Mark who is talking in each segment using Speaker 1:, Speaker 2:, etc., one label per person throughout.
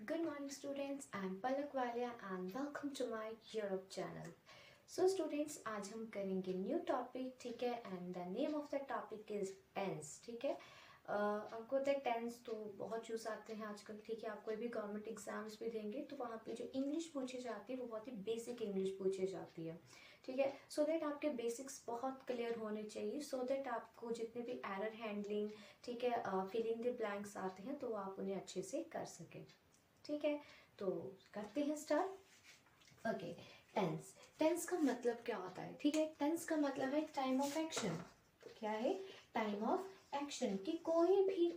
Speaker 1: Good morning students, I am Palak Walia and welcome to my YouTube channel. So students, आज हम करेंगे new topic, ठीक है, and the name of the topic is tense, ठीक है। आपको होता है टेंस तो बहुत चूज आते हैं आजकल, ठीक है। आप कोई भी गवर्नमेंट एग्जाम्स भी देंगे तो वहाँ पे जो इंग्लिश पूछी जाती है वो बहुत ही बेसिक इंग्लिश पूछी जाती है, ठीक है। सो दैट आपके बेसिक्स बहुत क्लियर होने चाहिए, सो दैट आपको जितने भी एरर हैंडलिंग, ठीक है, फिलिंग द ब्लैंक्स आते हैं तो आप उन्हें अच्छे से कर सकें, ठीक है। तो करते हैं स्टार्ट। Okay, tense. टेंस का मतलब क्या होता है, ठीक है। टेंस का मतलब है टाइम ऑफ एक्शन। क्या है? Time of action. कि कोई भी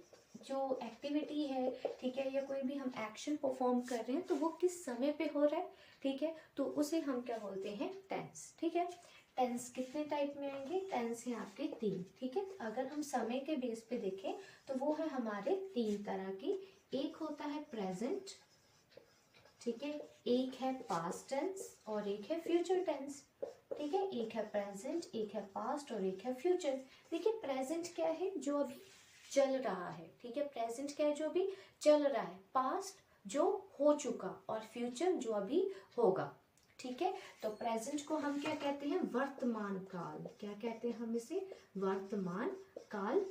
Speaker 1: जो एक्टिविटी है, ठीक है, या कोई भी हम एक्शन परफॉर्म कर रहे हैं तो वो किस समय पे हो रहा है, ठीक है, तो उसे हम क्या बोलते हैं? टेंस, ठीक है। टेंस कितने टाइप में आएंगे? टेंस हैं आपके तीन, ठीक है। अगर हम समय के बेस पे देखें तो वो है हमारे तीन तरह की। एक होता है प्रेजेंट, ठीक है, एक है पास्ट टेंस और एक है फ्यूचर टेंस, ठीक है। एक है प्रेजेंट, एक है पास्ट और एक है फ्यूचर। देखिए प्रेजेंट क्या है? जो अभी चल रहा है, ठीक है। प्रेजेंट क्या है? जो अभी चल रहा है। पास्ट जो हो चुका और फ्यूचर जो अभी होगा, ठीक है। तो प्रेजेंट को हम क्या कहते हैं? वर्तमान काल। क्या कहते हैं हम इसे? वर्तमान काल,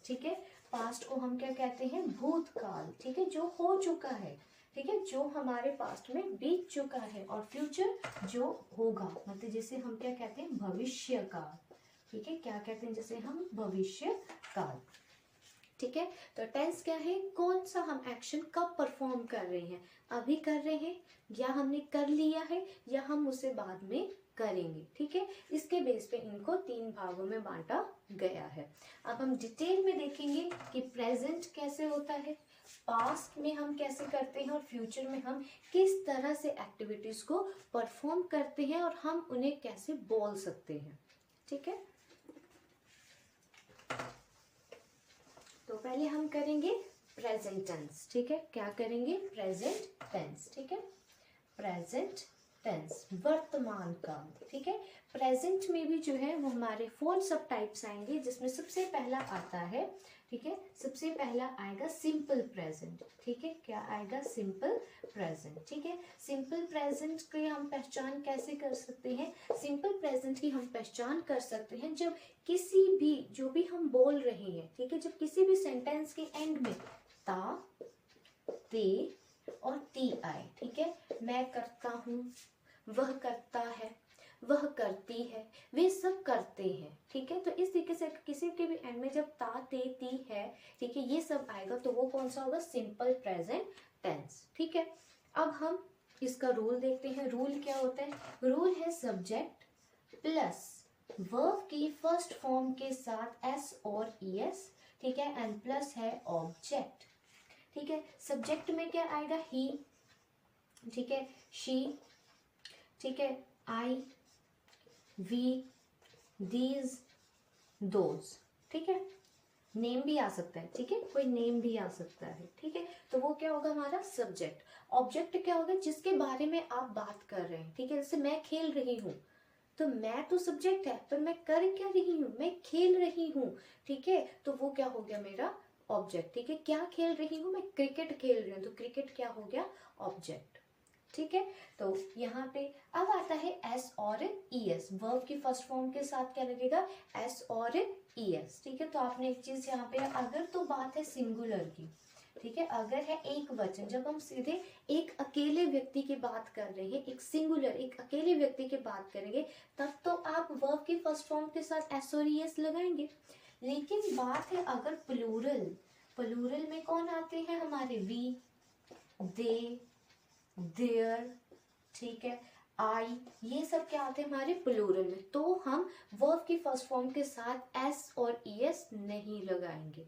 Speaker 1: ठीक है। पास्ट को हम क्या कहते हैं? भूतकाल, ठीक है, जो हो चुका है, ठीक है, जो हमारे पास्ट में बीत चुका है। और फ्यूचर जो होगा, मतलब जिसे हम क्या कहते हैं? भविष्य काल, ठीक है। क्या कहते हैं? जैसे हम भविष्य काल, ठीक है। तो टेंस क्या है? कौन सा हम एक्शन कब परफॉर्म कर रहे हैं? अभी कर रहे हैं, या हमने कर लिया है, या हम उसे बाद में करेंगे, ठीक है। इसके बेस पे इनको तीन भागों में बांटा गया है। अब हम डिटेल में देखेंगे कि प्रेजेंट कैसे होता है, पास्ट में हम कैसे करते हैं और फ्यूचर में हम किस तरह से एक्टिविटीज को परफॉर्म करते हैं और हम उन्हें कैसे बोल सकते हैं, ठीक है। तो पहले हम करेंगे प्रेजेंट टेंस, ठीक है। क्या करेंगे? प्रेजेंट टेंस, ठीक है। प्रेजेंट टेंस, वर्तमान काल, ठीक है। प्रेजेंट में भी जो है वो हमारे 4 सब टाइप्स आएंगे, जिसमें सबसे पहला आता है, ठीक है, सबसे पहला आएगा सिंपल प्रेजेंट, ठीक है। क्या आएगा? सिंपल प्रेजेंट, ठीक है। सिंपल प्रेजेंट की हम पहचान कैसे कर सकते हैं? सिंपल प्रेजेंट की हम पहचान कर सकते हैं जब किसी भी, जो भी हम बोल रहे हैं, ठीक है, जब किसी भी सेंटेंस के एंड में ता, ते और ती आए, ठीक है। मैं करता हूँ, वह करता है, वह करती है, वे सब करते हैं, ठीक है। तो इस तरीके से किसी के भी एंड में जब ता, ते, ती है, ठीक है, ये सब आएगा तो वो कौन सा होगा? सिंपल प्रेजेंट टेंस, ठीक है। अब हम इसका रूल देखते हैं। रूल क्या होता है? रूल है सब्जेक्ट प्लस वर्ब की फर्स्ट फॉर्म के साथ एस और ईएस, ठीक है, एंड प्लस है ऑब्जेक्ट, ठीक है। सब्जेक्ट में क्या आएगा? ही, ठीक है, शी, ठीक है, आई, वी, दीज, दोज, ठीक है। नेम भी आ सकता है, ठीक है, कोई नेम भी आ सकता है, ठीक है। तो वो क्या होगा? हमारा सब्जेक्ट। ऑब्जेक्ट क्या होगा? जिसके बारे में आप बात कर रहे हैं, ठीक है। जैसे मैं खेल रही हूँ, तो मैं तो सब्जेक्ट है, पर मैं कर क्या रही हूँ? मैं खेल रही हूँ, ठीक है। तो वो क्या हो गया? मेरा ऑब्जेक्ट, ठीक है। क्या खेल रही हूँ? मैं क्रिकेट खेल रही हूँ, तो क्रिकेट क्या हो गया? ऑब्जेक्ट, ठीक है। तो यहाँ पे अब आता है एस और ईएस। वर्ब की फर्स्ट फॉर्म के साथ क्या लगेगा? एस और ईएस, ठीक है। तो आपने एक चीज यहाँ पे, अगर तो बात है सिंगुलर की, ठीक है, अगर है एक वचन, जब हम सीधे एक अकेले व्यक्ति की बात कर रहे हैं, एक सिंगुलर, एक अकेले व्यक्ति की बात करेंगे, तब तो आप वर्ब की फर्स्ट फॉर्म के साथ एस और ईएस लगाएंगे। लेकिन बात है अगर प्लूरल, प्लूरल में कौन आते हैं हमारे? वी, दे, देयर, ठीक है, आई, ये सब क्या आते हैं हमारे प्लूरल में, तो हम वर्ब की फर्स्ट फॉर्म के साथ एस और ईएस नहीं लगाएंगे,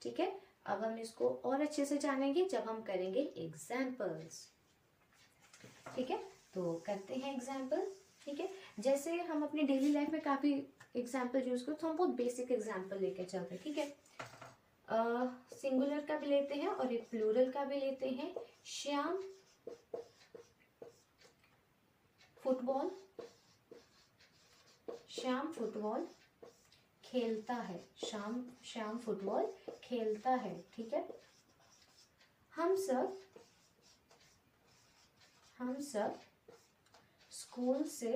Speaker 1: ठीक है। अब हम इसको और अच्छे से जानेंगे जब हम करेंगे एग्जाम्पल्स, ठीक है। तो करते हैं एग्जाम्पल, ठीक है। जैसे हम अपनी डेली लाइफ में काफी एग्जाम्पल यूज करते, तो हम बहुत बेसिक एग्जाम्पल लेके चलते हैं, ठीक है। सिंगुलर का भी लेते हैं और एक प्लूरल का भी लेते हैं। श्याम फुटबॉल, श्याम फुटबॉल खेलता है, श्याम फुटबॉल खेलता है, ठीक है। हम सब हम सब स्कूल से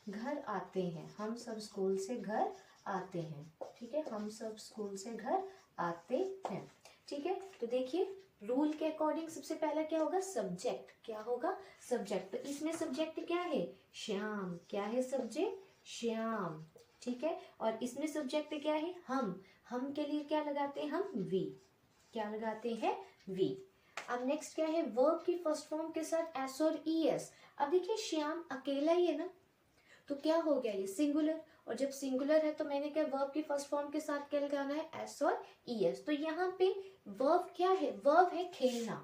Speaker 1: घर आते हैं। हम सब स्कूल से घर आते हैं। ठीक है, हम सब स्कूल से घर आते हैं। ठीक है, तो देखिए रूल के अकॉर्डिंग सबसे पहला क्या होगा, सब्जेक्ट। क्या होगा, सब्जेक्ट। तो इसमें सब्जेक्ट क्या है, श्याम। क्या है सब्जेक्ट, श्याम। ठीक है, और इसमें सब्जेक्ट क्या है, हम के लिए क्या लगाते हैं हम, वी। क्या लगाते हैं, वी। अब नेक्स्ट क्या है, वर्ब की फर्स्ट फॉर्म के साथ एस और ई एस। अब देखिए श्याम अकेला ही है ना, तो क्या हो गया, ये सिंगुलर। और जब सिंगुलर है तो मैंने क्या वर्ब की फर्स्ट फॉर्म के साथ क्या लगाना है, एस और ई एस। तो यहाँ पे वर्ब क्या है, वर्ब है खेलना।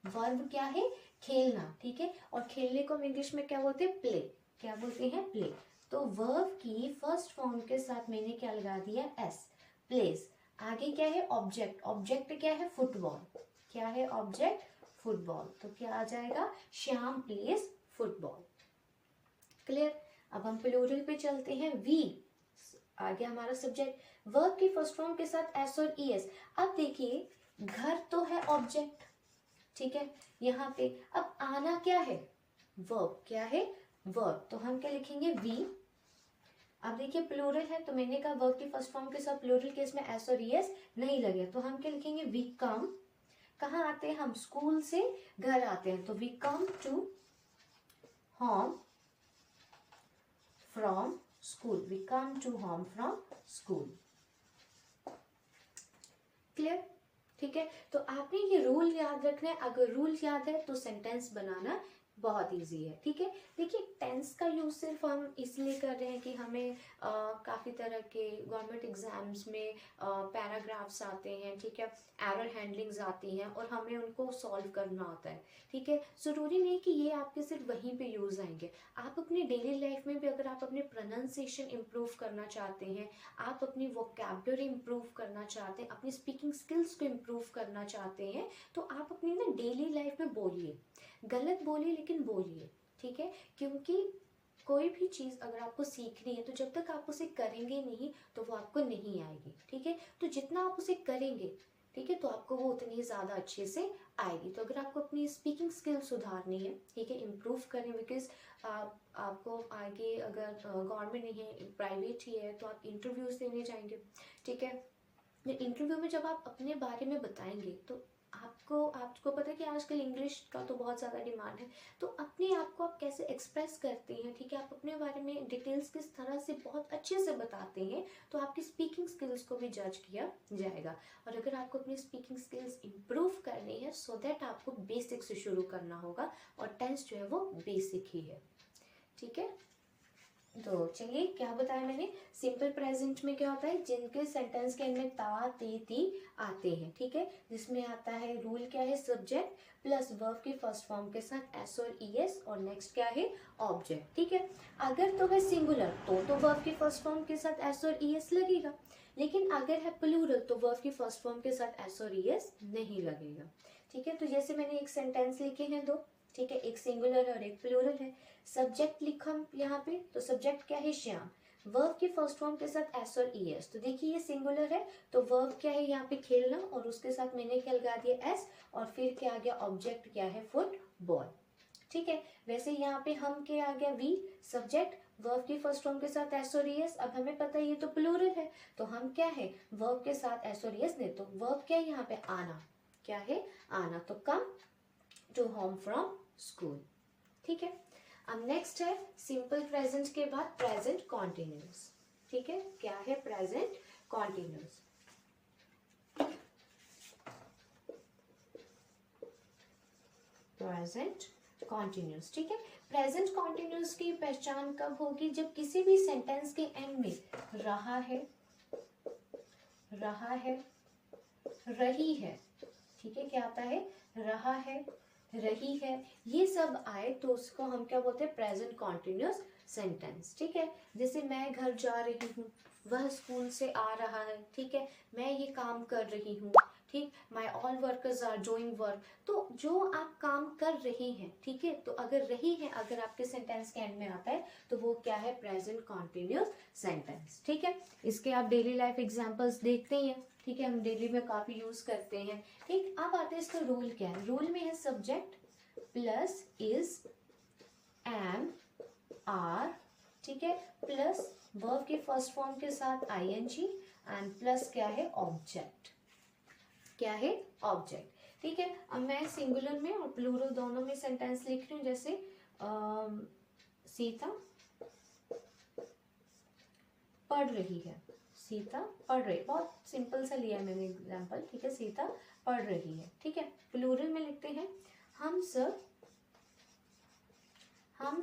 Speaker 1: वर्ब क्या है, खेलना। ठीक है, और खेलने को हम इंग्लिश में क्या बोलते हैं, प्ले। क्या बोलते हैं, प्ले। तो वर्ब की फर्स्ट फॉर्म के साथ मैंने क्या लगा दिया, एस, प्लेस। आगे क्या है, ऑब्जेक्ट। ऑब्जेक्ट क्या है, फुटबॉल। क्या है ऑब्जेक्ट, फुटबॉल। तो क्या आ जाएगा, श्याम प्लेस फुटबॉल। क्लियर। अब हम प्लूरल पे चलते हैं, वी। आगे हमारा सब्जेक्ट, वर्ब की फर्स्ट फॉर्म के साथ एस और ई एस। अब देखिए घर तो है ऑब्जेक्ट, ठीक है, यहाँ पे अब आना क्या है, वर्ब। क्या है, वर्ब। तो हम क्या लिखेंगे, वी। अब देखिए प्लूरल है तो मैंने कहा वर्ब की फर्स्ट फॉर्म के साथ प्लूरल केस में एस और ई एस नहीं लगे, तो हम क्या लिखेंगे, वी कम। कहाँ आते हैं हम, स्कूल से घर आते हैं, तो we come to home from school. We come to home from school. Clear. ठीक है, तो आपने ये रूल याद रखना है। अगर रूल याद है तो सेंटेंस बनाना बहुत इजी है। ठीक है, देखिए टेंस का यूज सिर्फ हम इसलिए कर रहे हैं कि हमें काफ़ी तरह के गवर्नमेंट एग्जाम्स में पैराग्राफ्स आते हैं। ठीक है, एरर हैंडलिंग्स आती हैं और हमें उनको सॉल्व करना होता है। ठीक है, ज़रूरी नहीं कि ये आपके सिर्फ वहीं पे यूज़ आएंगे। आप अपनी डेली लाइफ में भी अगर आप अपने प्रोनाउंसिएशन इम्प्रूव करना चाहते हैं, आप अपनी वोकैबुलरी इम्प्रूव करना चाहते हैं, अपनी स्पीकिंग स्किल्स को इम्प्रूव करना चाहते हैं, तो आप अपनी ना डेली लाइफ में बोलिए। गलत बोलिए लेकिन बोलिए। ठीक है, क्योंकि कोई भी चीज़ अगर आपको सीखनी है तो जब तक आप उसे करेंगे नहीं तो वो आपको नहीं आएगी। ठीक है, तो जितना आप उसे करेंगे, ठीक है, तो आपको वो उतनी ज़्यादा अच्छे से आएगी। तो अगर आपको अपनी स्पीकिंग स्किल सुधारनी है, ठीक है, इम्प्रूव करें, बिकॉज आपको आगे अगर गवर्नमेंट नहीं है, प्राइवेट ही है, तो आप इंटरव्यूज़ देने जाएंगे। ठीक है, इंटरव्यू में जब आप अपने बारे में बताएंगे तो आपको पता है कि आजकल इंग्लिश का तो बहुत ज़्यादा डिमांड है, तो अपने आप को आप कैसे एक्सप्रेस करते हैं, ठीक है, आप अपने बारे में डिटेल्स किस तरह से बहुत अच्छे से बताते हैं, तो आपकी स्पीकिंग स्किल्स को भी जज किया जाएगा। और अगर आपको अपनी स्पीकिंग स्किल्स इम्प्रूव करनी है, सो दैट आपको बेसिक से शुरू करना होगा, और टेंस जो है वो बेसिक ही है। ठीक है, तो चलिए क्या बताया मैंने, सिंपल प्रेजेंट में क्या होता है, जिनके सेंटेंस के एंड में ता ते ती आते हैं। ठीक है, जिसमें आता है रूल क्या है, सब्जेक्ट प्लस वर्ब की फर्स्ट फॉर्म के साथ एस और ई एस, और नेक्स्ट क्या है, ऑब्जेक्ट। ठीक है, अगर तो है सिंगुलर तो वर्ब की फर्स्ट फॉर्म के साथ एस और ई एस लगेगा, लेकिन अगर है प्लूरल तो वर्ब की फर्स्ट फॉर्म के साथ एस और ई एस नहीं लगेगा। ठीक है, तो जैसे मैंने एक सेंटेंस लिखे हैं दो, ठीक है, एक सिंगुलर और एक प्लूरल है। सब्जेक्ट लिखा यहाँ पे, तो सब्जेक्ट क्या है, श्याम। वर्ब के फर्स्ट फॉर्म के साथ एस और ई एस, तो देखिए ये सिंगुलर है तो वर्ब क्या है यहाँ पे, खेलना, और उसके साथ मैंने क्या लगा दिया, एस, और फिर क्या आ गया, ऑब्जेक्ट क्या है, फुटबॉल। ठीक है, वैसे यहाँ पे हम क्या आ गया, वी, सब्जेक्ट, वर्ब की फर्स्ट फॉर्म के साथ एस और ई एस। अब हमें पता है ये तो प्लूरल है, तो हम क्या है, वर्ब के साथ एस और ई एस ने, तो वर्ब क्या है यहाँ पे, आना। क्या है, आना, तो come to home from school. ठीक है, अब नेक्स्ट है सिंपल प्रेजेंट के बाद प्रेजेंट कॉन्टिन्यूस। ठीक है, क्या है, प्रेजेंट कॉन्टिन्यूस। Present continuous. ठीक है, प्रेजेंट कॉन्टिन्यूस की पहचान कब होगी, जब किसी भी सेंटेंस के एंड में रहा है, रही है, ठीक है, क्या आता है, रहा है, रही है, ये सब आए तो उसको हम क्या बोलते हैं, प्रेजेंट कॉन्टिन्यूस सेंटेंस। ठीक है, जैसे मैं घर जा रही हूँ, वह स्कूल से आ रहा है, ठीक है, मैं ये काम कर रही हूँ, ठीक, my all workers are doing work. तो जो आप काम कर रहे हैं, ठीक है, तो अगर रही है अगर आपके सेंटेंस के एंड में आता है तो वो क्या है, प्रेजेंट कॉन्टिन्यूस सेंटेंस। ठीक है, इसके आप डेली लाइफ एग्जांपल्स देखते ही हैं, ठीक है, हम डेली में काफी यूज करते हैं। ठीक, अब आते हैं इसका रूल क्या है। रूल में है subject plus is, am, are, ठीक है, प्लस वर्ब के फर्स्ट फॉर्म के साथ आईएनजी एंड प्लस क्या है, ऑब्जेक्ट। क्या है, ऑब्जेक्ट। ठीक है, अब मैं सिंगुलर में और प्लूरल दोनों में सेंटेंस लिख रही हूँ। जैसे सीता पढ़ रही है, सीता पढ़ रही, बहुत सिंपल सा लिया है मैंने एग्जांपल। ठीक है, सीता पढ़ रही है। ठीक है, प्लूरल में लिखते हैं हम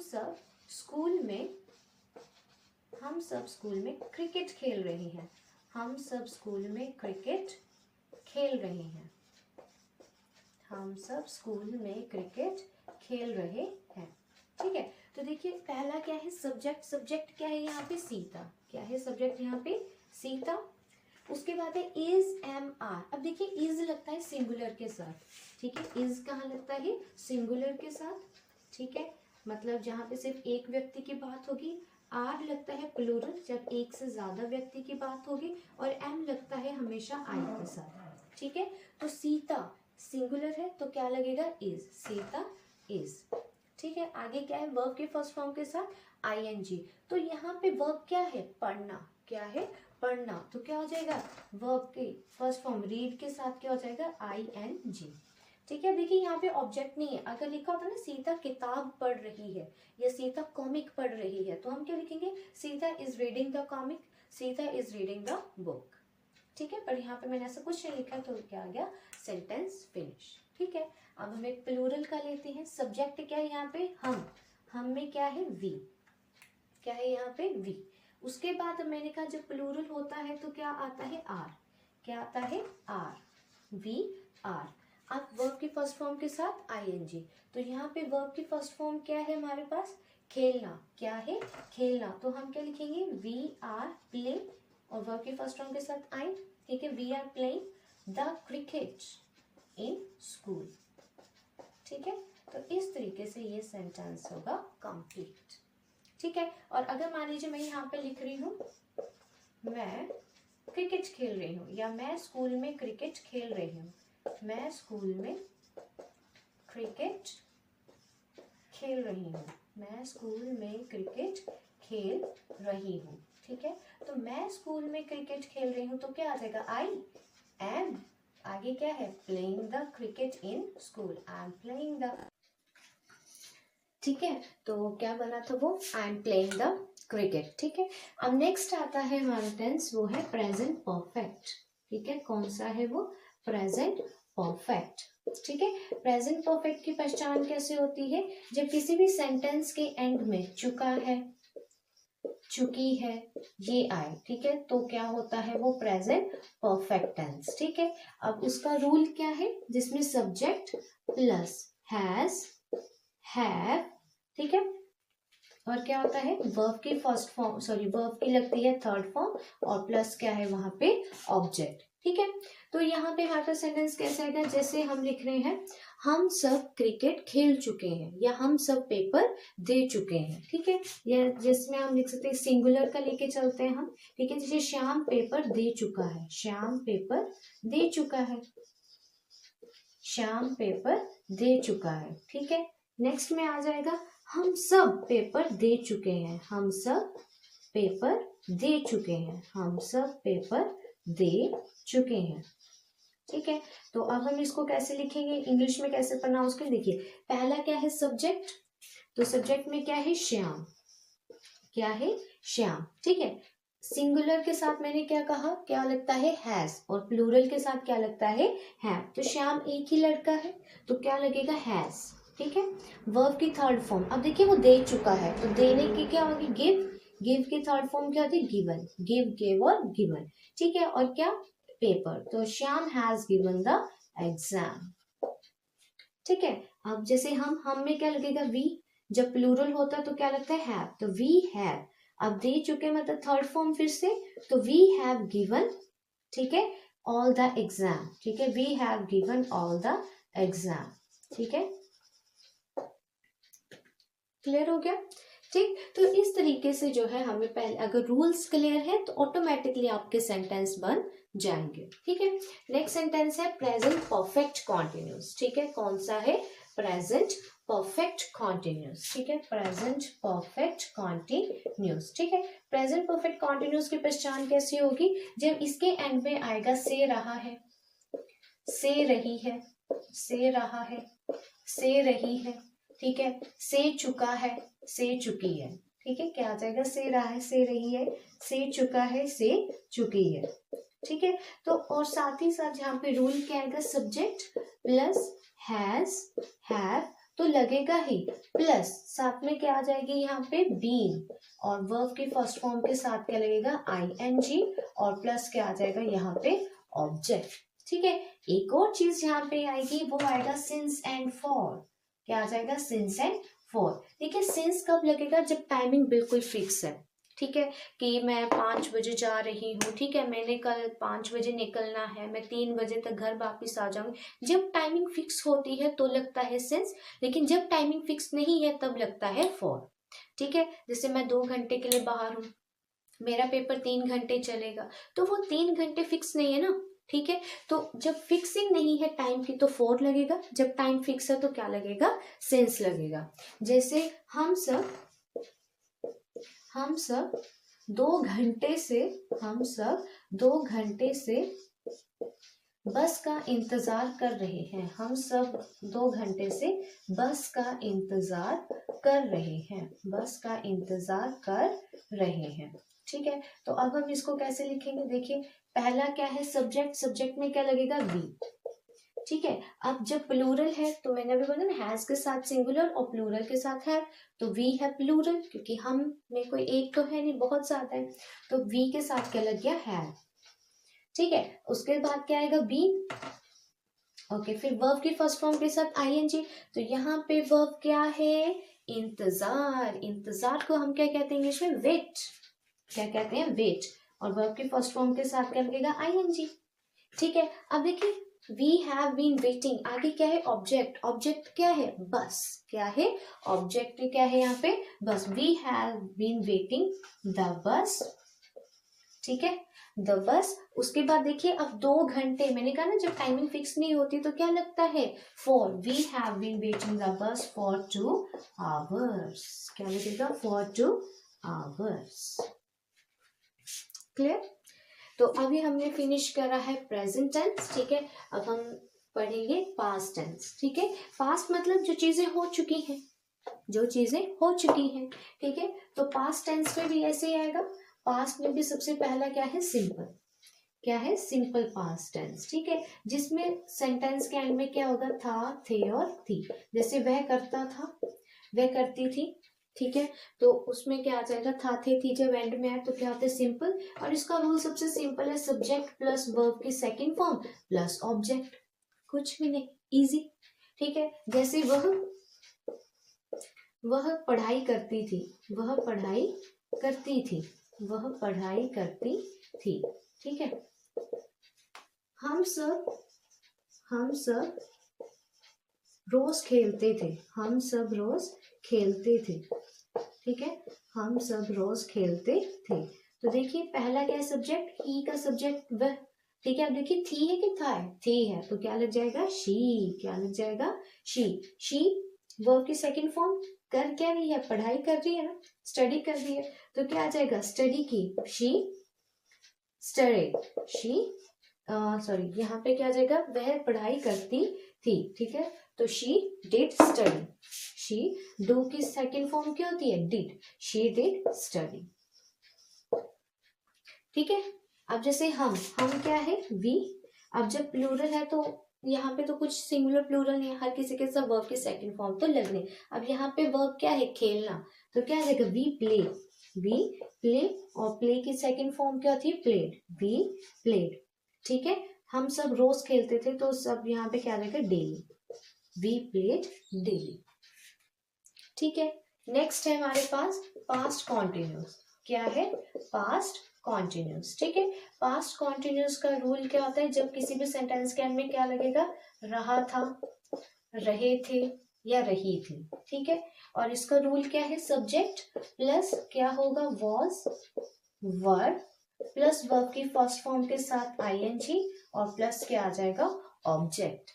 Speaker 1: सब स्कूल में क्रिकेट खेल रहे हैं। हम सब स्कूल में क्रिकेट खेल रहे हैं। हम सब स्कूल में क्रिकेट खेल रहे हैं। ठीक है, तो देखिए पहला क्या है, सब्जेक्ट। सब्जेक्ट क्या है यहाँ पे, सीता। क्या है सब्जेक्ट यहाँ पे, सीता। उसके बाद है इज, एम, आर। अब देखिए इज लगता है सिंगुलर के साथ। ठीक है, इज कहाँ लगता है, सिंगुलर के साथ। ठीक है, मतलब जहाँ पे सिर्फ एक व्यक्ति की बात होगी। आर लगता है प्लूरल जब एक से ज्यादा व्यक्ति की बात होगी। और एम लगता है हमेशा आई के साथ। ठीक है, तो सीता सिंगुलर है तो क्या लगेगा, इज, सीता इज। ठीक है, आगे क्या है, वर्ब के फर्स्ट फॉर्म के साथ आईएनजी। तो यहाँ पे वर्ब क्या है, पढ़ना। क्या है, पढ़ना। तो क्या हो जाएगा, वर्ब के फर्स्ट फॉर्म रीड के साथ क्या हो जाएगा, आईएनजी। ठीक है, देखिए यहाँ पे ऑब्जेक्ट नहीं है। अगर लिखा होता ना सीता किताब पढ़ रही है या सीता कॉमिक पढ़ रही है तो हम क्या लिखेंगे, Sita is reading the comic, Sita is reading the book. ठीक है, पर यहाँ पे मैंने ऐसा कुछ नहीं लिखा तो क्या आ गया, सेंटेंस फिनिश। ठीक है, अब हम एक प्लूरल का लेते हैं। सब्जेक्ट क्या है यहाँ पे, हम में क्या है, वी। क्या है यहाँ पे, वी। उसके बाद मैंने कहा जब प्लूरल होता है तो क्या आता है, आर। क्या आता है, आर, वी, आर। अब वर्ब के फर्स्ट फॉर्म के साथ आईएनजी। तो यहाँ पे वर्ब की फर्स्ट फॉर्म क्या है हमारे पास, खेलना। क्या है, खेलना। तो हम क्या लिखेंगे, वी आर प्ले, और वर्ब के फर्स्ट फॉर्म के साथ आई। ठीक है, we are playing the cricket in school. ठीक है, तो इस तरीके से ये सेंटेंस होगा कंप्लीट। ठीक है, और अगर मान लीजिए मैं यहाँ पे लिख रही हूँ मैं क्रिकेट खेल रही हूँ, या मैं स्कूल में क्रिकेट खेल रही हूँ। मैं स्कूल में क्रिकेट खेल रही हूँ। मैं स्कूल में क्रिकेट खेल रही हूँ। ठीक है, तो मैं स्कूल में क्रिकेट खेल रही हूँ तो क्या आ जाएगा, आई एम। आगे क्या है, playing the cricket in school, I am playing the. ठीक है, तो क्या बना था वो, I am playing the cricket. ठीक है, अब नेक्स्ट आता है हमारा टेंस, वो है प्रेजेंट परफेक्ट। ठीक है, कौन सा है वो, प्रेजेंट परफेक्ट। ठीक है, प्रेजेंट परफेक्ट की पहचान कैसे होती है, जब किसी भी सेंटेंस के एंड में चुका है, चुकी है, ये आए। ठीक है, तो क्या होता है वो, प्रेजेंट परफेक्ट टेंस। ठीक है, अब उसका रूल क्या है, जिसमें सब्जेक्ट प्लस हैज, हैव, ठीक है, और क्या होता है, वर्ब की फर्स्ट फॉर्म, सॉरी वर्ब की लगती है थर्ड फॉर्म, और प्लस क्या है वहां पे, ऑब्जेक्ट। ठीक है, तो यहाँ पे हमारा सेंटेंस कैसा आएगा, जैसे हम लिख रहे हैं हम सब क्रिकेट खेल चुके हैं, या हम सब पेपर दे चुके हैं। ठीक है, या जिसमें हम लिख सकते हैं सिंगुलर का लेके चलते हैं हम। ठीक है, जैसे श्याम पेपर दे चुका है, श्याम पेपर दे चुका है, श्याम पेपर दे चुका है। ठीक है, नेक्स्ट में आ जाएगा हम सब पेपर दे चुके हैं, हम सब पेपर दे चुके हैं, हम सब पेपर दे चुके हैं। ठीक है, तो अब हम इसको कैसे लिखेंगे, इंग्लिश में कैसे प्रोनाउंस करें, देखिए पहला क्या है, सब्जेक्ट। तो सब्जेक्ट में क्या है, श्याम। क्या है, श्याम। ठीक है, सिंगुलर के साथ मैंने क्या कहा, क्या लगता है, हैज, और प्लूरल के साथ क्या लगता है, हैव। तो श्याम एक ही लड़का है तो क्या लगेगा, हैज। ठीक है, वर्ब की थर्ड फॉर्म, अब देखिए वो दे चुका है तो देने की क्या होगी, गिव। गिव की थर्ड फॉर्म क्या होती है, गिवन। गिव, गिव और गिवन। ठीक है, और क्या, पेपर। तो Shyam has given the exam. ठीक है, अब जैसे हम में क्या लगेगा, वी। जब प्लूरल होता है तो क्या लगता है, हैव। तो वी हैव, अब दे चुके मतलब थर्ड फॉर्म फिर से, तो वी हैव गिवन। ठीक है, ऑल द एग्जाम, ठीक है, we have given all the exam, ठीक है, क्लियर हो गया। ठीक, तो इस तरीके से जो है हमें पहले अगर रूल्स क्लियर है तो ऑटोमेटिकली आपके सेंटेंस बन जाएंगे, ठीक है। नेक्स्ट सेंटेंस है प्रेजेंट परफेक्ट कॉन्टिन्यूस, ठीक है, कौन सा है, प्रेजेंट परफेक्ट कॉन्टिन्यूस, ठीक है, प्रेजेंट परफेक्ट कॉन्टिन्यूस, ठीक है। प्रेजेंट परफेक्ट कॉन्टिन्यूस की पहचान कैसी होगी, जब इसके एंड में आएगा से रहा है, से रही है, से रहा है, से रही है, ठीक है, से चुका है, से चुकी है, ठीक है, क्या आ जाएगा, से रहा है, से रही है, से चुका है, से चुकी है, ठीक है। तो और साथ ही साथ यहाँ पे रूल क्या आएगा, सब्जेक्ट प्लस हैज हैव तो लगेगा ही, प्लस साथ में क्या आ जाएगी यहाँ पे बीन, और वर्ब की फर्स्ट फॉर्म के साथ क्या लगेगा, ING, और प्लस क्या आ जाएगा यहाँ पे ऑब्जेक्ट, ठीक है। एक और चीज यहाँ पे आएगी, वो आएगा सिंस एंड फॉर, क्या आ जाएगा, सिंस एंड फॉर, ठीक है। सिंस कब लगेगा, जब टाइमिंग बिल्कुल फिक्स है, ठीक है, कि मैं 5 बजे जा रही हूँ, ठीक है, मैंने कल 5 बजे निकलना है, मैं 3 बजे तक घर वापस आ जाऊंगी। जब टाइमिंग फिक्स होती है तो लगता है सिंस, लेकिन जब टाइमिंग फिक्स नहीं है तब लगता है फॉर, ठीक है। जैसे मैं 2 घंटे के लिए बाहर हूँ, मेरा पेपर 3 घंटे चलेगा, तो वो 3 घंटे फिक्स नहीं है ना, ठीक है। तो जब फिक्सिंग नहीं है टाइम की तो फॉर लगेगा, जब टाइम फिक्स है तो क्या लगेगा, सिंस लगेगा। जैसे हम सब 2 घंटे से, हम सब 2 घंटे से बस का इंतजार कर रहे हैं, हम सब 2 घंटे से बस का इंतजार कर रहे हैं, बस का इंतजार कर रहे हैं, ठीक है। तो अब हम इसको कैसे लिखेंगे, देखिए पहला क्या है, सब्जेक्ट, सब्जेक्ट में क्या लगेगा, वी, ठीक है। अब जब प्लूरल है तो मैंने अभी बोला ना, हैज के साथ सिंगुलर और प्लूरल के साथ है, तो वी है प्लूरल, क्योंकि हम में कोई एक तो है नहीं, बहुत ज्यादा है, तो वी के साथ क्या लग गया, हैव, ठीक है। उसके बाद क्या आएगा, बी, ओके, फिर वर्ब की फर्स्ट फॉर्म के साथ ING, तो यहाँ पे वर्ब क्या है, इंतजार, इंतजार को हम क्या कहते हैं इंग्लिश में, वेट, क्या कहते हैं, वेट, और वर्ब की फर्स्ट फॉर्म के साथ क्या लगेगा, ING, ठीक है। अब देखिए वी हैव बीन वेटिंग, आगे क्या है, ऑब्जेक्ट, ऑब्जेक्ट क्या है, बस, क्या है, ऑब्जेक्ट क्या है यहाँ पे, बस, we have been waiting the bus, ठीक है, द बस। उसके बाद देखिए अब 2 घंटे, मैंने कहा ना जब टाइमिंग फिक्स नहीं होती तो क्या लगता है, for, we have been waiting the bus for 2 hours, क्या लगेगा, फॉर 2 आवर्स, क्लियर। तो अभी हमने फिनिश करा है प्रेजेंट टेंस, ठीक है। अब हम पढ़ेंगे पास्ट टेंस, ठीक है। पास्ट मतलब जो चीजें हो चुकी हैं, जो चीजें हो चुकी हैं, ठीक है। तो पास्ट टेंस में भी ऐसे ही आएगा, पास्ट में भी सबसे पहला क्या है, सिंपल, क्या है, सिंपल पास्ट टेंस, ठीक है, जिसमें सेंटेंस के एंड में क्या होगा, था, थे और थी। जैसे वह करता था, वह करती थी, ठीक है, तो उसमें क्या आ जाएगा, था, थे, थी, जब एंड में आए तो क्या होता है, सिंपल, और इसका रूल सबसे सिंपल है, सब्जेक्ट प्लस वर्ब की सेकंड फॉर्म प्लस ऑब्जेक्ट, कुछ भी नहीं, इजी, ठीक है। जैसे वह पढ़ाई करती थी, वह पढ़ाई करती थी, वह पढ़ाई करती थी, ठीक है। हम सब रोज खेलते थे, हम सब रोज खेलते थे, ठीक है, हम सब रोज खेलते थे। तो देखिए पहला क्या है, सब्जेक्ट, ही का सब्जेक्ट वह, ठीक है। अब देखिए थी है कि था है, थी है, तो क्या लग जाएगा, शी, क्या लग जाएगा, शी वर्ब की सेकंड फॉर्म, कर क्या रही है, पढ़ाई कर रही है ना, स्टडी कर रही है, तो क्या आ जाएगा, स्टडी की, शी स्टडीड, शी सॉरी यहाँ पे क्या आ जाएगा, वह पढ़ाई करती थी, ठीक है, तो she did study, she, do की सेकंड फॉर्म क्या होती है, डिड, शी डिड स्टडी, ठीक है। अब जैसे हम क्या है, वी, अब जब प्लूरल है तो यहाँ पे तो कुछ सिंगुलर प्लूरल नहीं है, हर किसी के सब वर्ब की सेकंड फॉर्म तो लगने। अब यहाँ पे वर्ब क्या है, खेलना, तो क्या आ जाएगा, वी प्ले, और प्ले की सेकंड फॉर्म क्या थी, प्लेड, वी प्लेड, ठीक है। हम सब रोज खेलते थे, तो सब यहाँ पे क्या आ जाएगा, डेली, वी प्लेड डेली, ठीक है। नेक्स्ट है हमारे पास पास्ट कॉन्टिन्यूस, क्या है, पास्ट कॉन्टिन्यूस। ठीक है, पास्ट कॉन्टिन्यूस का रूल क्या होता है, जब किसी भी सेंटेंस के एंड में क्या लगेगा, रहा था, रहे थे या रही थी। ठीक है, और इसका रूल क्या है, सब्जेक्ट प्लस क्या होगा, वॉज, वर प्लस वर्ब की फर्स्ट फॉर्म के साथ आईएनजी और प्लस क्या आ जाएगा, ऑब्जेक्ट।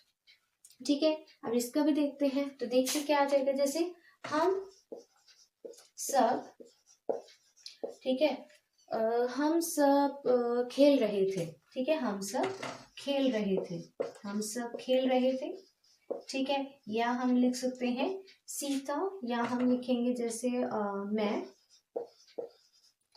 Speaker 1: ठीक है, अब इसका भी देखते हैं, तो देखिए क्या आ जाएगा, जैसे हम सब, ठीक है, हम सब खेल रहे थे। ठीक है, हम सब खेल रहे थे, हम सब खेल रहे थे। ठीक है, या हम लिख सकते हैं सीता, या हम लिखेंगे जैसे मैं,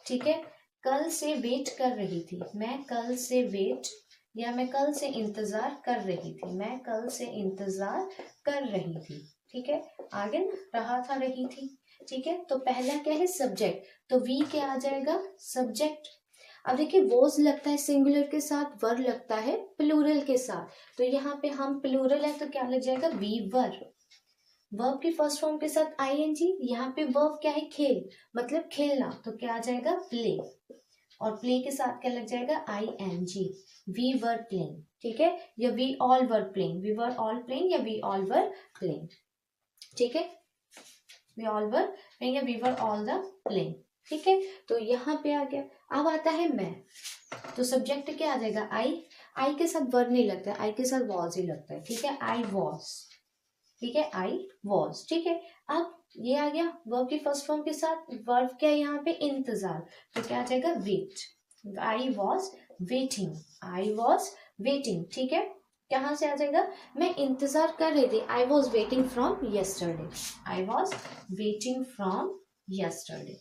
Speaker 1: ठीक है, कल से वेट कर रही थी, मैं कल से वेट, या मैं कल से इंतजार कर रही थी, मैं कल से इंतजार कर रही थी। ठीक है, आगे रहा था, रही थी। ठीक है, तो पहला क्या है, सब्जेक्ट, तो वी क्या आ जाएगा, सब्जेक्ट। अब देखिए वॉज लगता है सिंगुलर के साथ, वर लगता है प्लूरल के साथ, तो यहाँ पे हम प्लूरल है तो क्या लग जाएगा, वी वर। वर्ब की फर्स्ट फॉर्म के साथ आईएनजी, यहाँ पे वर्ब क्या है, खेल, मतलब खेलना, तो क्या आ जाएगा, प्ले, और प्ले के साथ क्या लग जाएगा, आईएनजी, वी वर प्लेइंग। ठीक है, या we all were playing, we were all playing या वी ऑल वर प्लेइंग। ठीक है, वी ऑल वर प्लेइंग या we were all the playing. ठीक है, तो यहाँ पे आ गया। अब आता है मैं, तो सब्जेक्ट क्या आ जाएगा, आई, आई के साथ वर्ब नहीं लगता है, आई के साथ वॉज ही लगता है। ठीक है, आई वॉज, ठीक है, आई वॉज। ठीक है, अब ये आ गया वर्ब की फर्स्ट फॉर्म के साथ, वर्ब क्या है यहाँ पे, इंतजार, तो क्या आ जाएगा, wait, I was waiting, I was waiting. ठीक है, कहाँ से आ जाएगा, मैं इंतजार कर रही थी, आई was waiting from yesterday, I was waiting from yesterday.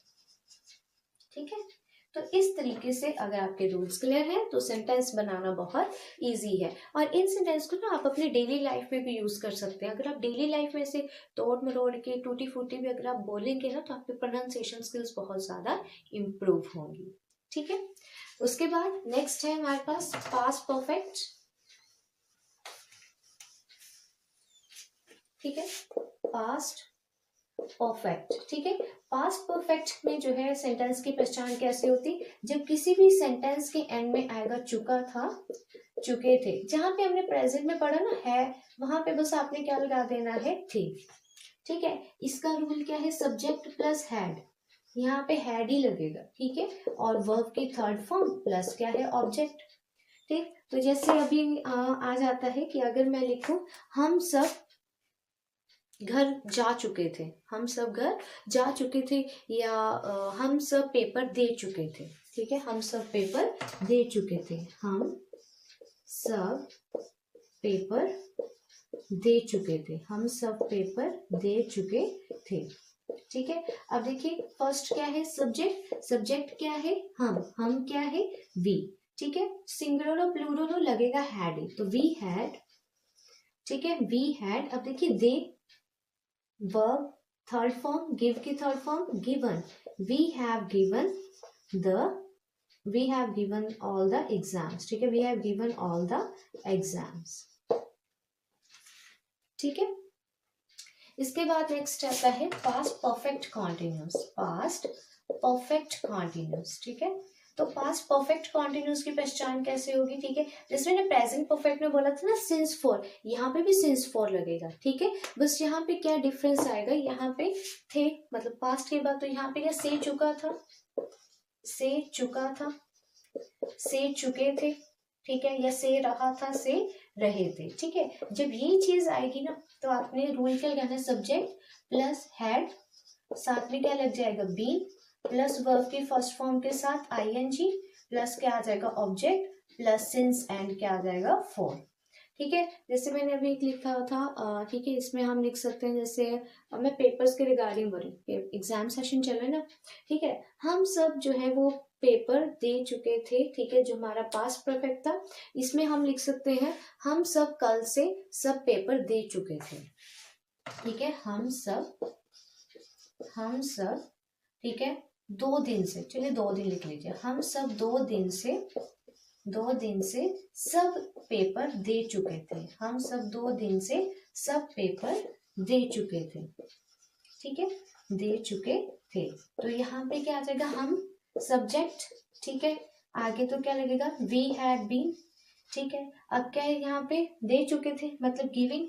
Speaker 1: ठीक है, तो इस तरीके से अगर आपके रूल्स क्लियर हैं तो सेंटेंस बनाना बहुत इजी है, और इन सेंटेंस को ना आप अपने डेली लाइफ में भी यूज कर सकते हैं। अगर आप डेली लाइफ में से तोड़ मरोड़ के टूटी फूटी भी अगर आप बोलेंगे ना, तो आपके प्रोनाउंसिएशन स्किल्स बहुत ज्यादा इम्प्रूव होंगी। ठीक है, उसके बाद नेक्स्ट है हमारे पास पास्ट परफेक्ट। ठीक है, पास्ट परफेक्ट। ठीक है, पास्ट परफेक्ट में जो है सेंटेंस की पहचान कैसे होती, जब किसी भी सेंटेंस के एंड में आएगा चुका था, चुके थे, जहां पे हमने प्रेजेंट में पढ़ा ना है, वहां पे बस आपने क्या लगा देना है, थे। ठीक है, इसका रूल क्या है, सब्जेक्ट प्लस हैड, यहाँ पे हैड ही लगेगा। ठीक है, और वर्ब की थर्ड फॉर्म प्लस क्या है, ऑब्जेक्ट। ठीक, तो जैसे अभी आ जाता है कि अगर मैं लिखूं हम सब घर जा चुके थे, हम सब घर जा चुके थे, या हम सब पेपर दे चुके थे। ठीक है, हम सब पेपर दे चुके थे, हम सब पेपर दे चुके थे, हम सब पेपर दे चुके थे। ठीक है, अब देखिए फर्स्ट क्या है, सब्जेक्ट, सब्जेक्ट क्या है, हम क्या है, वी। ठीक है, सिंगुलर और प्लूरल लगेगा हैड, तो वी हैड। ठीक है, वी हैड। अब देखिए दे, वर्ब थर्ड फॉर्म, गिव की third form given, we have given all the exams. ठीक है, we have given all the exams. ठीक है, इसके बाद नेक्स्ट आता है past perfect continuous, past perfect continuous. ठीक है, तो पास्ट परफेक्ट कॉन्टिन्यूस की पहचान कैसे होगी। ठीक है, जैसे मैंने प्रेजेंट परफेक्ट में बोला था ना सिंस फॉर, यहाँ पे भी सिंस फॉर लगेगा। ठीक है, बस यहाँ पे क्या डिफरेंस आएगा, यहाँ पे थे मतलब पास्ट के बाद, तो यहाँ पे क्या से चुका था, से चुका था, से चुके थे। ठीक है, या से रहा था, से रहे थे। ठीक है, जब ये चीज आएगी ना, तो आपने रूल क्या लगाना है, सब्जेक्ट प्लस हैड, साथ में क्या लग जाएगा, बी, प्लस वर्ब की फर्स्ट फॉर्म के साथ आईएनजी, प्लस क्या आ जाएगा, ऑब्जेक्ट, प्लस सिंस एंड क्या आ जाएगा, फॉर। ठीक है, जैसे मैंने अभी एक लिखा था, ठीक है, इसमें हम लिख सकते हैं, जैसे मैं पेपर्स के रिगार्डिंग बोल रही, एग्जाम सेशन चल रहा है ना। ठीक है, हम सब जो है वो पेपर दे चुके थे। ठीक है, जो हमारा पास्ट परफेक्ट था, इसमें हम लिख सकते हैं हम सब कल से सब पेपर दे चुके थे। ठीक है, हम सब, ठीक है, 2 दिन से, चलिए 2 दिन लिख लीजिए, हम सब 2 दिन से सब पेपर दे चुके थे, हम सब 2 दिन से सब पेपर दे चुके थे। ठीक है, दे चुके थे, तो यहाँ पे क्या आ जाएगा, हम सब्जेक्ट ठीक है। आगे तो क्या लगेगा, वी हैड बीन, ठीक है। अब क्या है, यहाँ पे दे चुके थे मतलब गिविंग,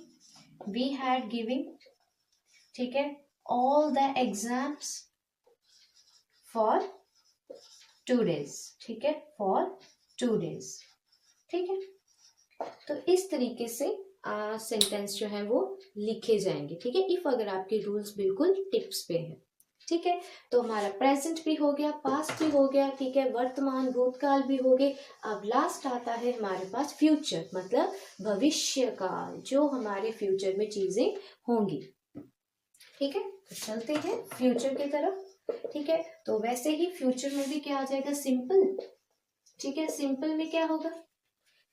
Speaker 1: वी हैड गिविंग, ठीक है, all the exams for 2 days, ठीक है, फॉर 2 days, ठीक है। तो इस तरीके से सेंटेंस जो है वो लिखे जाएंगे, ठीक है, इफ अगर आपके रूल्स बिल्कुल टिप्स पे हैं, ठीक है। तो हमारा प्रेजेंट भी हो गया, पास्ट भी हो गया, ठीक है, वर्तमान भूतकाल भी हो गए। अब लास्ट आता है हमारे पास फ्यूचर, मतलब भविष्य काल, जो हमारे फ्यूचर में चीजें होंगी, ठीक है। तो चलते हैं फ्यूचर की तरफ, ठीक है। तो वैसे ही फ्यूचर में भी क्या आ जाएगा, सिंपल, ठीक है। सिंपल में क्या होगा,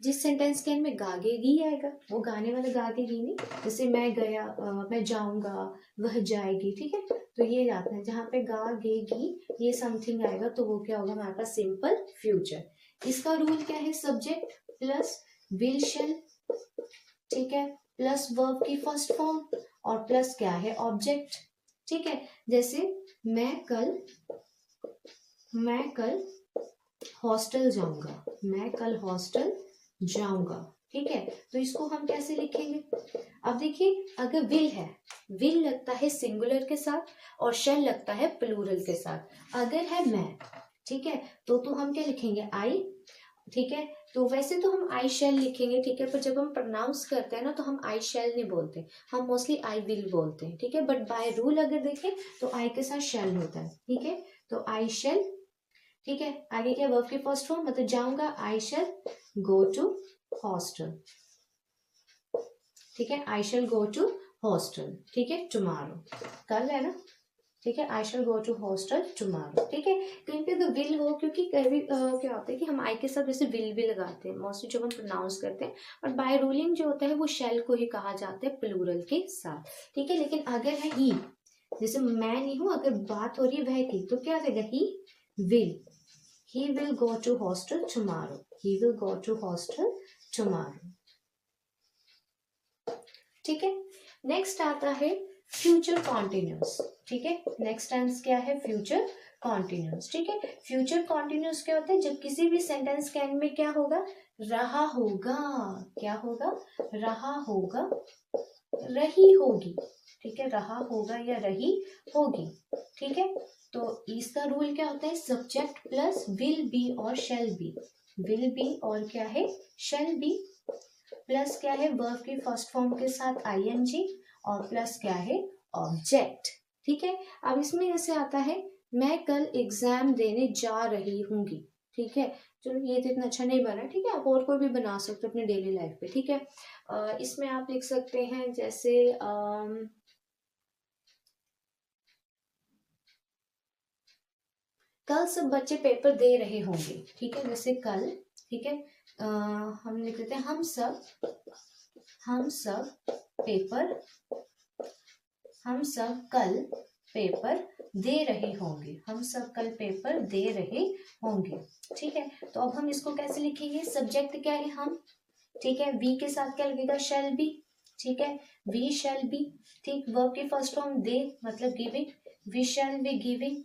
Speaker 1: जिस सेंटेंस के एंड में गागेगी आएगा, वो गाने वाला गागेगी नहीं, जैसे मैं गया, मैं जाऊंगा, वह जाएगी, ठीक है। तो ये आता है जहाँ पे गागेगी ये समथिंग आएगा, तो वो क्या होगा हमारे पास, सिंपल फ्यूचर। इसका रूल क्या है, सब्जेक्ट प्लस विल शैल, ठीक है, प्लस वर्ब की फर्स्ट फॉर्म और प्लस क्या है, ऑब्जेक्ट, ठीक है। जैसे मैं कल हॉस्टल जाऊंगा, मैं कल हॉस्टल जाऊंगा, ठीक है। तो इसको हम कैसे लिखेंगे, अब देखिए, अगर विल है, विल लगता है सिंगुलर के साथ और शैल लगता है प्लूरल के साथ। अगर है मैं, ठीक है, तो हम क्या लिखेंगे, आई, ठीक है। तो वैसे तो हम आई शैल लिखेंगे, ठीक है, पर जब हम प्रोनाउंस करते हैं ना तो हम आई शैल नहीं बोलते, हम मोस्टली आई विल बोलते हैं, ठीक है। बट बाय रूल अगर देखें तो आई के साथ शैल होता है, ठीक है। तो आई शैल, ठीक है। आगे क्या, वर्ब की फर्स्ट फॉर्म, मतलब जाऊंगा, आई शैल गो टू हॉस्टल, ठीक है, आई शैल गो टू हॉस्टल, ठीक है, टुमारो, कल है ना, ठीक है, आई शैल गो टू हॉस्टल टुमारो, ठीक है। कहीं पे तो विल हो, क्योंकि कभी क्या होता है कि हम आई के साथ वैसे विल भी लगाते हैं मोस्टली जब हम प्रोनाउंस करते हैं, और बाय रूलिंग जो होता है वो शैल को ही कहा जाता है प्लूरल के साथ, ठीक है। लेकिन अगर है ही, जैसे मैं नहीं हूं, अगर बात हो रही है वह की, तो क्या आ जाएगा, he will go to hostel tomorrow, he will go to hostel tomorrow, ठीक है। नेक्स्ट आता है फ्यूचर कॉन्टिन्यूस, ठीक है। नेक्स्ट टेंस क्या है, फ्यूचर कॉन्टिन्यूस, ठीक है। फ्यूचर कॉन्टिन्यूस क्या होता है, जब किसी भी सेंटेंस के एंड में क्या होगा, रहा होगा, क्या होगा, रहा होगा, रही होगी, ठीक है, रहा होगा या रही होगी, ठीक है। तो इसका रूल क्या होता है, सब्जेक्ट प्लस विल बी और शैल बी, विल बी और क्या है, शैल बी, प्लस क्या है, वर्ब की फर्स्ट फॉर्म के साथ आईएनजी और प्लस क्या है, ऑब्जेक्ट, ठीक है। अब इसमें ऐसे आता है, मैं कल एग्जाम देने जा रही हूँगी, ठीक है। चलो ये तो इतना अच्छा नहीं बना, ठीक है, आप और कोई भी बना सकते हो अपने डेली लाइफ पे, ठीक है। इसमें आप लिख सकते हैं जैसे कल सब बच्चे पेपर दे रहे होंगे, ठीक है, जैसे कल, ठीक है। हम लिख देते हैं, हम सब पेपर, हम सब कल पेपर दे रहे होंगे, हम सब कल पेपर दे रहे होंगे, ठीक है। तो अब हम इसको कैसे लिखेंगे, सब्जेक्ट क्या है, हम, ठीक है, वी के साथ क्या लगेगा, शैल बी, ठीक है, वी शैल बी, ठीक। वर्ब की फर्स्ट फॉर्म दे, मतलब giving, we shall be giving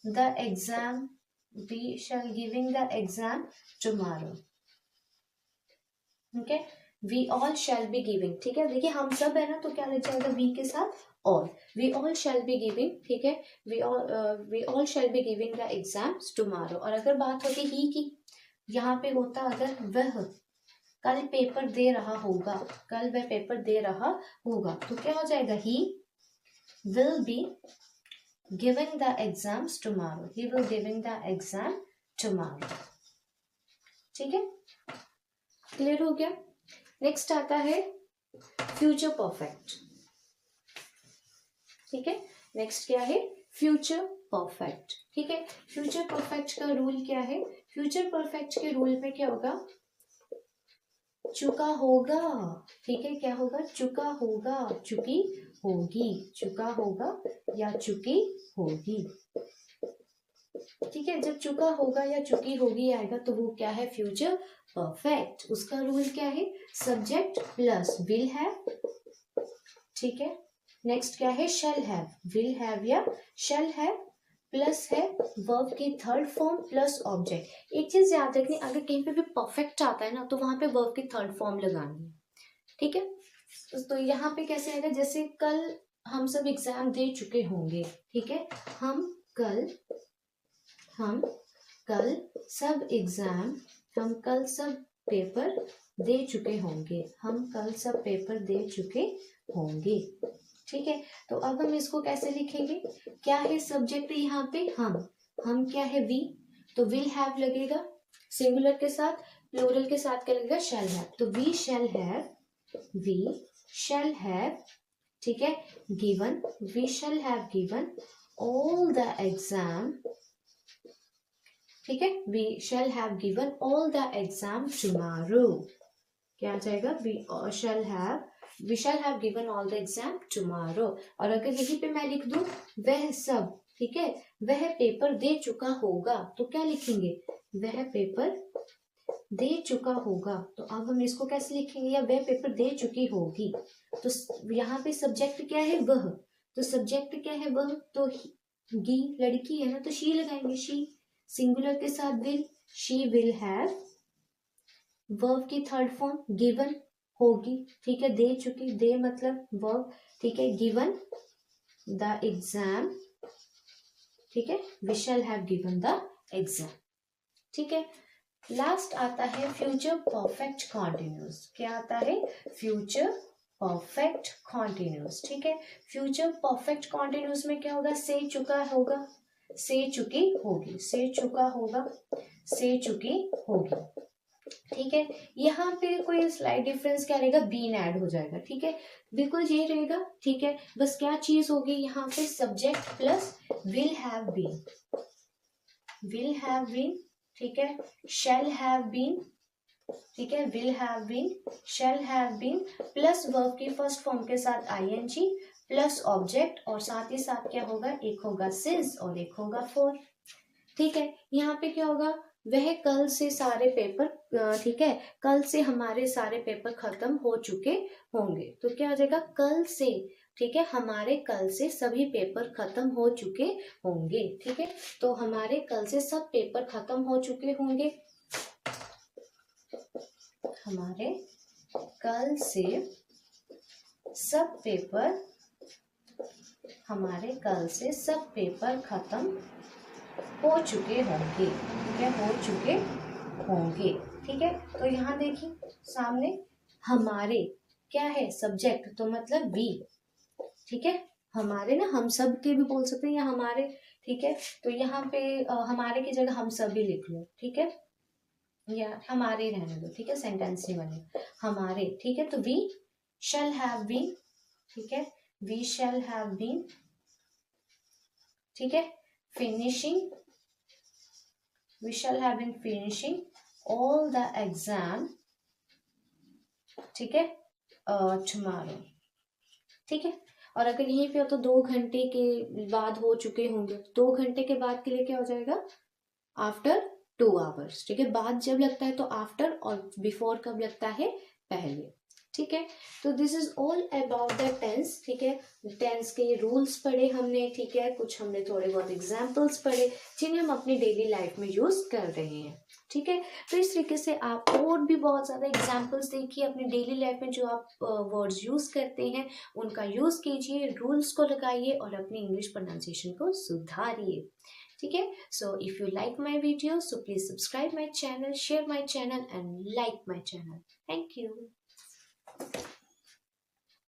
Speaker 1: the exam, we shall giving the exam tomorrow, ठीक है। We all shall be giving, ठीक है। देखिए हम सब है ना, तो क्या लग जाएगा, वी के साथ all, we all shall be giving, ठीक है, we all shall be giving the exams tomorrow. और अगर बात होती ही की, यहाँ पे होता अगर वह कल पेपर दे रहा होगा, कल वह पेपर दे रहा होगा, तो क्या हो जाएगा, he will be giving the exams tomorrow, he will giving the exam tomorrow, ठीक है, क्लियर हो गया। नेक्स्ट आता है फ्यूचर परफेक्ट, ठीक है। नेक्स्ट क्या है, फ्यूचर परफेक्ट, ठीक है। फ्यूचर परफेक्ट का रूल क्या है, फ्यूचर परफेक्ट के रूल में क्या होगा, चुका होगा, ठीक है, क्या होगा, चुका होगा, चुकी होगी, चुका होगा या चुकी होगी, ठीक है। जब चुका होगा या चुकी होगी आएगा तो वो क्या है, फ्यूचर परफेक्ट। उसका रूल क्या है, सब्जेक्ट प्लस विल हैव, ठीक है। नेक्स्ट क्या है, शैल हैव, विल हैव या शैल हैव प्लस है वर्ब की थर्ड फॉर्म प्लस ऑब्जेक्ट। एक चीज याद रखनी, अगर कहीं पे भी परफेक्ट आता है ना तो वहां पे वर्ब की थर्ड फॉर्म लगानी है, ठीक है। तो यहाँ पे कैसे आएगा, जैसे कल हम सब एग्जाम दे चुके होंगे, ठीक है। हम कल सब पेपर दे चुके होंगे, हम कल सब पेपर दे चुके होंगे, ठीक है। तो अब हम इसको कैसे लिखेंगे, क्या है सब्जेक्ट यहाँ पे, हम क्या है वी, तो विल हैव लगेगा सिंगुलर के साथ, प्लूरल के साथ क्या लगेगा शैल हैव, तो वी शैल हैव, ठीक है, given, we shall have given all the exam, ठीक है, we shall have given all the exam tomorrow, क्या आ जाएगा, we shall have given all the exam tomorrow. और अगर यहीं पे मैं लिख दूं वह सब, ठीक है, वह पेपर दे चुका होगा, तो क्या लिखेंगे, वह पेपर दे चुका होगा। तो अब हम इसको कैसे लिखेंगे, या वह पेपर दे चुकी होगी, तो यहाँ पे सब्जेक्ट क्या है वह, तो सब्जेक्ट क्या है वह, तो गी लड़की है ना, तो शी लगाएंगे, शी सिंगुलर के साथ will, she will have, verb की थर्ड फॉर्म गिवन होगी, ठीक है, दे चुकी, दे मतलब वर्ब, ठीक है, गिवन द एग्जाम, ठीक है, we shall have given the exam, ठीक है। लास्ट आता है फ्यूचर परफेक्ट कॉन्टिन्यूस, क्या आता है, फ्यूचर परफेक्ट कॉन्टिन्यूस, ठीक है। फ्यूचर परफेक्ट कॉन्टिन्यूस में क्या होगा, से चुका होगा, से चुकी होगी, से चुका होगा, से चुकी होगी, ठीक है। यहाँ पे कोई स्लाइड डिफरेंस क्या रहेगा, बीन ऐड हो जाएगा, ठीक है, बिल्कुल ये रहेगा, ठीक है। बस क्या चीज होगी यहाँ पे, subject plus will have been, ठीक है, शैल हैव बीन, ठीक है, will have been, shall have been plus verb की फर्स्ट फॉर्म के साथ आईएनजी प्लस ऑब्जेक्ट, और साथ ही साथ क्या होगा, एक होगा सिंस और एक होगा फॉर, ठीक है। यहाँ पे क्या होगा, वह कल से सारे पेपर, ठीक है, कल से हमारे सारे पेपर खत्म हो चुके होंगे, तो क्या हो जाएगा, कल से, ठीक है, हमारे कल से सभी पेपर खत्म हो चुके होंगे, ठीक है। तो हमारे कल से सब पेपर खत्म हो चुके होंगे, हमारे कल से सब पेपर, हमारे कल से सब पेपर खत्म हो चुके होंगे, ठीक है, हो चुके होंगे, ठीक है। तो यहाँ देखिए सामने हमारे क्या है, सब्जेक्ट, तो मतलब वी, ठीक है, हमारे ना, हम सब के भी बोल सकते हैं या हमारे, ठीक है। तो यहाँ पे हमारे की जगह हम सभी लिख लो, ठीक है, या हमारे रहने दो, ठीक है, सेंटेंस नहीं बने हमारे, ठीक है। तो वी शैल हैव बीन, ठीक है, वी शैल हैव बीन, ठीक है, finishing, we shall have been finishing all the exam, ठीक है, tomorrow, ठीक है। और अगर यहीं पे हो तो 2 घंटे के बाद हो चुके होंगे, 2 घंटे के बाद के लिए क्या हो जाएगा, आफ्टर 2 आवर्स, ठीक है। बाद जब लगता है तो आफ्टर, और बिफोर कब लगता है, पहले, ठीक है। तो this is all about the tense, ठीक है। टेंस के रूल्स पढ़े हमने, ठीक है, कुछ हमने थोड़े बहुत एग्जाम्पल्स पढ़े जिन्हें हम अपनी डेली लाइफ में यूज कर रहे हैं, ठीक है। तो इस तरीके से आप और भी बहुत ज़्यादा एग्जाम्पल्स देखिए अपनी डेली लाइफ में, जो आप वर्ड्स यूज़ करते हैं उनका यूज़ कीजिए, रूल्स को लगाइए और अपनी इंग्लिश प्रोनाउंसिएशन को सुधारिए, ठीक है। So if you like my video, so please subscribe my channel, share my channel and like my channel. Thank you.